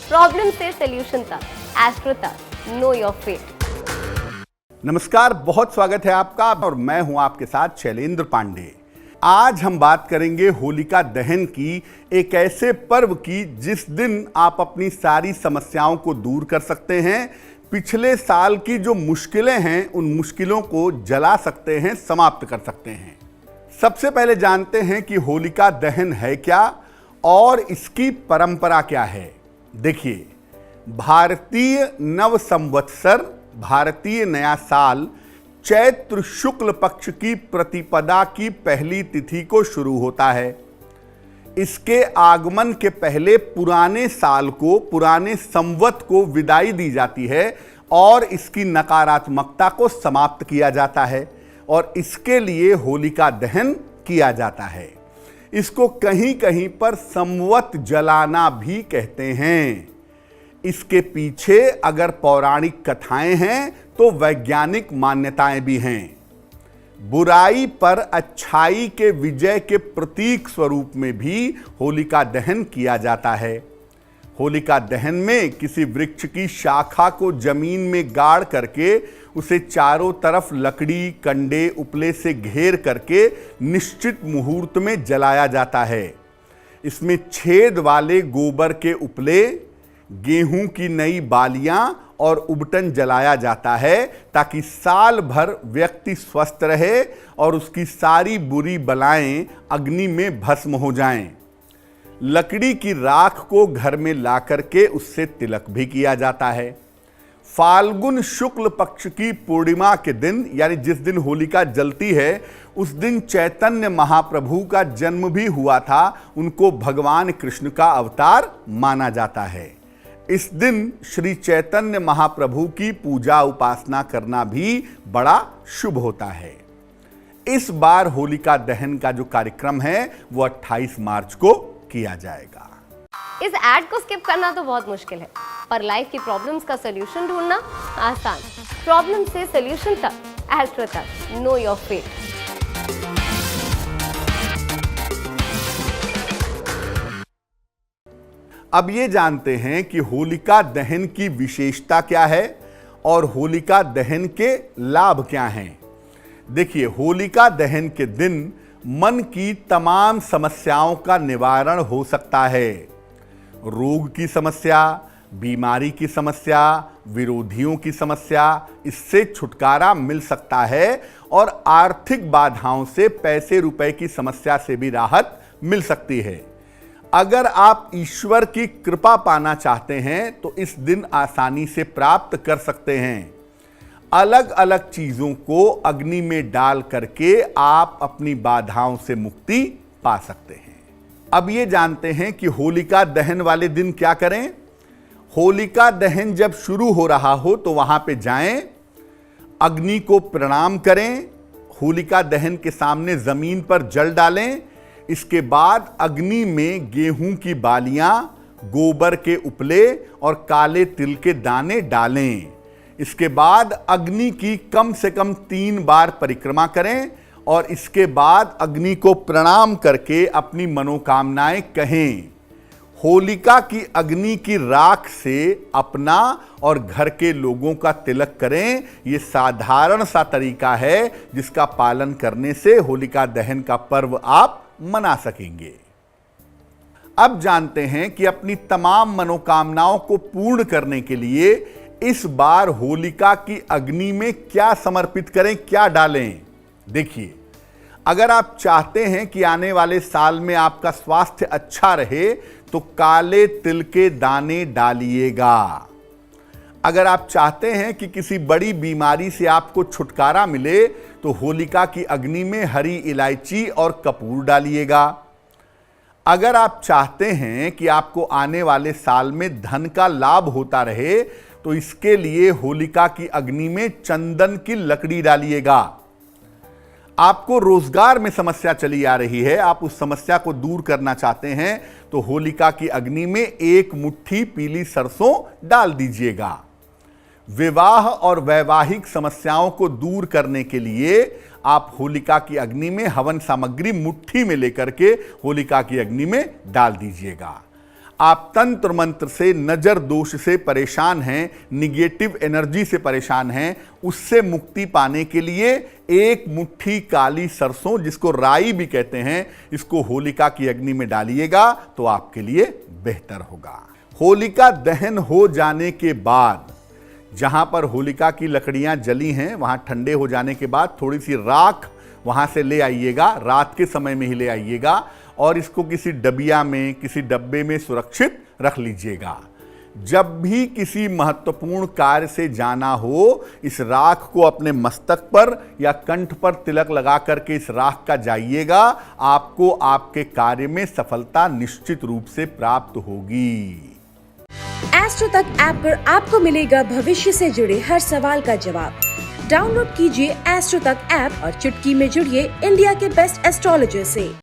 Problem से solution तक, astro तक, नो योर फेट। नमस्कार, बहुत स्वागत है आपका और मैं हूं आपके साथ शैलेंद्र पांडे। आज हम बात करेंगे होलिका दहन की, एक ऐसे पर्व की जिस दिन आप अपनी सारी समस्याओं को दूर कर सकते हैं। पिछले साल की जो मुश्किलें हैं उन मुश्किलों को जला सकते हैं, समाप्त कर सकते हैं। सबसे पहले जानते हैं कि होलिका दहन है क्या और इसकी परंपरा क्या है। देखिए, भारतीय नव संवत्सर, भारतीय नया साल चैत्र शुक्ल पक्ष की प्रतिपदा की पहली तिथि को शुरू होता है। इसके आगमन के पहले पुराने साल को, पुराने संवत को विदाई दी जाती है और इसकी नकारात्मकता को समाप्त किया जाता है और इसके लिए होलिका दहन किया जाता है। इसको कहीं कहीं पर संवत जलाना भी कहते हैं। इसके पीछे अगर पौराणिक कथाएं हैं तो वैज्ञानिक मान्यताएं भी हैं। बुराई पर अच्छाई के विजय के प्रतीक स्वरूप में भी होलिका दहन किया जाता है। होलिका दहन में किसी वृक्ष की शाखा को जमीन में गाड़ करके उसे चारों तरफ लकड़ी, कंडे, उपले से घेर करके निश्चित मुहूर्त में जलाया जाता है। इसमें छेद वाले गोबर के उपले, गेहूं की नई बालियां और उबटन जलाया जाता है ताकि साल भर व्यक्ति स्वस्थ रहे और उसकी सारी बुरी बलाएं अग्नि में भस्म हो जाएं। लकड़ी की राख को घर में ला करके उससे तिलक भी किया जाता है। फाल्गुन शुक्ल पक्ष की पूर्णिमा के दिन, यानी जिस दिन होलिका जलती है, उस दिन चैतन्य महाप्रभु का जन्म भी हुआ था। उनको भगवान कृष्ण का अवतार माना जाता है। इस दिन श्री चैतन्य महाप्रभु की पूजा उपासना करना भी बड़ा शुभ होता है। इस बार होलिका दहन का जो कार्यक्रम है वो 28 मार्च को किया जाएगा। इस एड को स्किप करना तो बहुत मुश्किल है, पर लाइफ की प्रॉब्लम्स का सॉल्यूशन ढूंढना आसान। प्रॉब्लम से सॉल्यूशन तक, एस्ट्रो तक, नो योर फेट। अब ये जानते हैं कि होलिका दहन की विशेषता क्या है और होलिका दहन के लाभ क्या हैं। देखिए, होलिका दहन के दिन मन की तमाम समस्याओं का निवारण हो सकता है। रोग की समस्या, बीमारी की समस्या, विरोधियों की समस्या, इससे छुटकारा मिल सकता है और आर्थिक बाधाओं से, पैसे रुपए की समस्या से भी राहत मिल सकती है। अगर आप ईश्वर की कृपा पाना चाहते हैं तो इस दिन आसानी से प्राप्त कर सकते हैं। अलग अलग चीजों को अग्नि में डाल करके आप अपनी बाधाओं से मुक्ति पा सकते हैं। अब ये जानते हैं कि होलिका दहन वाले दिन क्या करें। होलिका दहन जब शुरू हो रहा हो तो वहां पे जाएं, अग्नि को प्रणाम करें, होलिका दहन के सामने जमीन पर जल डालें। इसके बाद अग्नि में गेहूं की बालियां, गोबर के उपले और काले तिल के दाने डालें। इसके बाद अग्नि की कम से कम 3 बार परिक्रमा करें और इसके बाद अग्नि को प्रणाम करके अपनी मनोकामनाएं कहें। होलिका की अग्नि की राख से अपना और घर के लोगों का तिलक करें। यह साधारण सा तरीका है जिसका पालन करने से होलिका दहन का पर्व आप मना सकेंगे। अब जानते हैं कि अपनी तमाम मनोकामनाओं को पूर्ण करने के लिए इस बार होलिका की अग्नि में क्या समर्पित करें, क्या डालें। देखिए, अगर आप चाहते हैं कि आने वाले साल में आपका स्वास्थ्य अच्छा रहे तो काले तिल के दाने डालिएगा। अगर आप चाहते हैं कि किसी बड़ी बीमारी से आपको छुटकारा मिले तो होलिका की अग्नि में हरी इलायची और कपूर डालिएगा। अगर आप चाहते हैं कि आपको आने वाले साल में धन का लाभ होता रहे तो इसके लिए होलिका की अग्नि में चंदन की लकड़ी डालिएगा। आपको रोजगार में समस्या चली आ रही है, आप उस समस्या को दूर करना चाहते हैं तो होलिका की अग्नि में 1 मुट्ठी पीली सरसों डाल दीजिएगा। विवाह और वैवाहिक समस्याओं को दूर करने के लिए आप होलिका की अग्नि में हवन सामग्री मुट्ठी में लेकर के होलिका की अग्नि में डाल दीजिएगा। आप तंत्र मंत्र से, नजर दोष से परेशान हैं, निगेटिव एनर्जी से परेशान हैं, उससे मुक्ति पाने के लिए एक मुट्ठी काली सरसों, जिसको राई भी कहते हैं, इसको होलिका की अग्नि में डालिएगा तो आपके लिए बेहतर होगा। होलिका दहन हो जाने के बाद जहां पर होलिका की लकड़ियां जली हैं वहां ठंडे हो जाने के बाद थोड़ी सी राख वहां से ले आइएगा, रात के समय में ही ले आइएगा और इसको किसी डबिया में, किसी डब्बे में सुरक्षित रख लीजिएगा। जब भी किसी महत्वपूर्ण कार्य से जाना हो, इस राख को अपने मस्तक पर या कंठ पर तिलक लगा करके इस राख का जाइएगा, आपको आपके कार्य में सफलता निश्चित रूप से प्राप्त होगी। एस्ट्रो तक ऐप पर आपको मिलेगा भविष्य से जुड़े हर सवाल का जवाब। डाउनलोड कीजिए एस्ट्रो तक ऐप और चुटकी में जुड़िए इंडिया के बेस्ट एस्ट्रोलॉजर से।